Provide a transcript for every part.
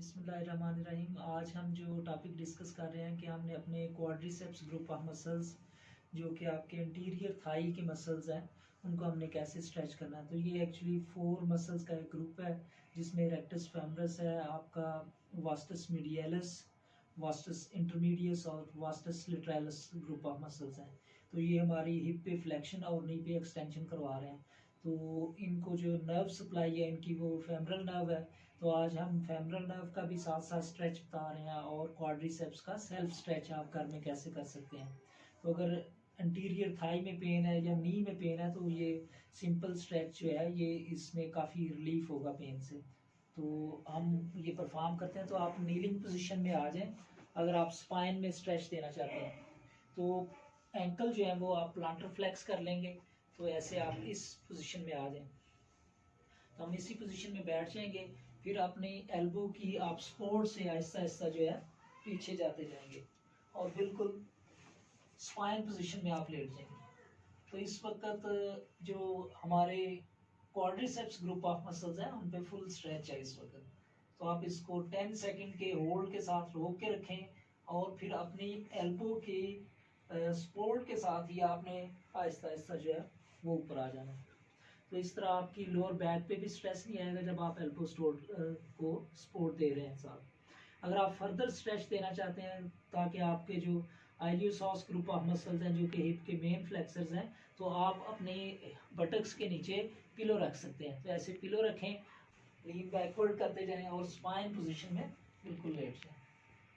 बिस्मिल्लाहिर्रहमानिर्रहीम। आज हम जो टॉपिक डिस्कस कर रहे हैं कि हमने अपने क्वाड्रिसेप्स ग्रुप ऑफ मसल्स जो कि आपके इंटीरियर थाई के मसल्स हैं उनको हमने कैसे स्ट्रेच करना है। तो ये एक्चुअली 4 मसल्स का एक ग्रुप है जिसमें रेक्टस फेमरस है, आपका वास्टस मीडियलिस, वास्टस इंटरमीडियस और वास्टस लिटरलिस ग्रुप ऑफ मसल्स हैं। तो ये हमारी हिप पे फ्लेक्शन और नी पे एक्सटेंशन करवा रहे हैं। तो इनको जो नर्व सप्लाई है इनकी वो फेमरल नर्व है। तो आज हम फेमरल नर्व का भी साथ साथ स्ट्रेच बता रहे हैं और क्वाड्रिसेप्स का सेल्फ स्ट्रेच आप घर में कैसे कर सकते हैं। तो अगर इंटीरियर थाई में पेन है या नी में पेन है तो ये सिंपल स्ट्रेच जो है ये इसमें काफ़ी रिलीफ होगा पेन से। तो हम ये परफॉर्म करते हैं। तो आप नीलिंग पोजीशन में आ जाएं। अगर आप स्पाइन में स्ट्रेच देना चाहते हैं तो एंकल जो है वो आप प्लांटर फ्लेक्स कर लेंगे। तो ऐसे आप इस पोजीशन में आ जाएं। तो हम इसी पोजीशन में बैठ जाएंगे। फिर अपनी एल्बो की आप सपोर्ट से आहिस्ता आहिस्ता जो है पीछे जाते जाएंगे और बिल्कुल स्पाइन पोजीशन में आप लेट जाएंगे। तो इस वक्त जो हमारे क्वाड्रिसेप्स ग्रुप ऑफ मसल्स हैं उन पे फुल स्ट्रेच है इस वक्त। तो आप इसको 10 सेकंड के होल्ड के साथ रोक के रखें और फिर अपनी एल्बो की सपोर्ट के साथ ही आपने आहिस्ता आहिस्ता जो है वो ऊपर आ जाना है। तो इस तरह आपकी लोअर बैक पे भी स्ट्रेस नहीं आएगा जब आप एल्बो को सपोर्ट दे रहे हैं साथ। अगर आप फर्दर स्ट्रेच देना चाहते हैं ताकि आपके जो आइलियोसॉस ग्रुप ऑफ मसल्स हैं जो कि हिप के मेन फ्लेक्सर्स हैं तो आप अपने बटक्स के नीचे पिलो रख सकते हैं। तो ऐसे पिलो रखें, लीन बैकवर्ड करते जाएं और स्पाइन पोजीशन में बिल्कुल लेट जाएं।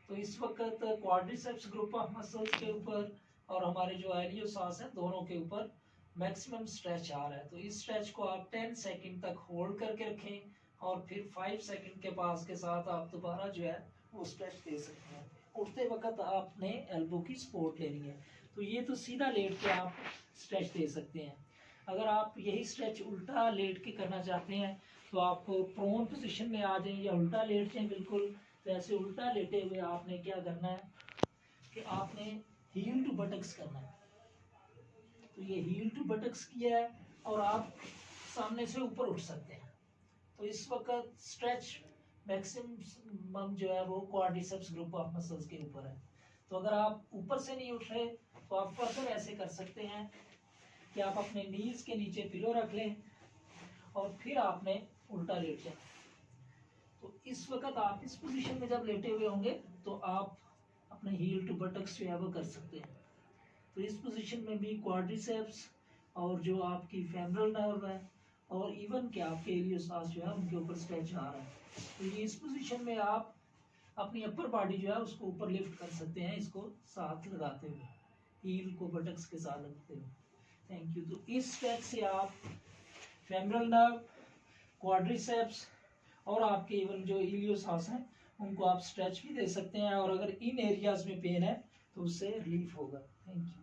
तो इस वक्त क्वाड्रिसेप्स ग्रुप ऑफ मसल्स के ऊपर और हमारे जो आइलियोसॉस हैं दोनों के ऊपर मैक्सिमम स्ट्रेच आ रहा है। तो इस स्ट्रेच को आप 10 सेकंड तक होल्ड करके रखें और फिर 5 सेकंड के पास के साथ आप दोबारा जो है वो स्ट्रेच दे सकते हैं। उठते वक्त आपने एल्बो की सपोर्ट लेनी है। तो ये तो सीधा लेट के आप स्ट्रेच दे सकते हैं। अगर आप यही स्ट्रेच उल्टा लेट के करना चाहते हैं तो आप प्रोन पोजीशन में आ जाएं या उल्टा लेट जाएं बिल्कुल। तो ऐसे उल्टा लेटे हुए आपने क्या करना है कि आपने हील टू बटक्स करना है। तो ये हील टू बटक्स किया है और आप सामने से ऊपर उठ सकते हैं। तो इस वक्त स्ट्रेच मैक्सिमम जो है वो क्वाड्रिसेप्स ग्रुप ऑफ मसल्स के ऊपर है। तो अगर आप ऊपर से नहीं उठ रहे तो आप फर्दर ऐसे कर सकते हैं कि आप अपने नीज के नीचे पिलो रख लें और फिर आपने उल्टा लेट जाए। तो इस वक्त आप इस पोजीशन में जब लेटे हुए होंगे तो आप अपने हील टू बटक्स जो है वो कर सकते हैं। तो इस पोजीशन में भी क्वाड्रिसेप्स और जो आपकी फेमरल नर्व है और इवन के आपके इलियोसास जो है उनके ऊपर स्ट्रेच आ रहा है। तो ये इस पोजीशन में आप अपनी अपर बॉडी जो है उसको ऊपर लिफ्ट कर सकते हैं इसको साथ लगाते हुए, हील को बटक्स के साथ लगाते हुए। Thank you. तो इस स्ट्रेच से आप फेमरल नर्व, क्वाड्रिसेप्स और आपके इवन जो इलियोसास हैं उनको आप स्ट्रेच भी दे सकते हैं और अगर इन एरियाज में पेन है तो उससे रिलीफ होगा। Thank you.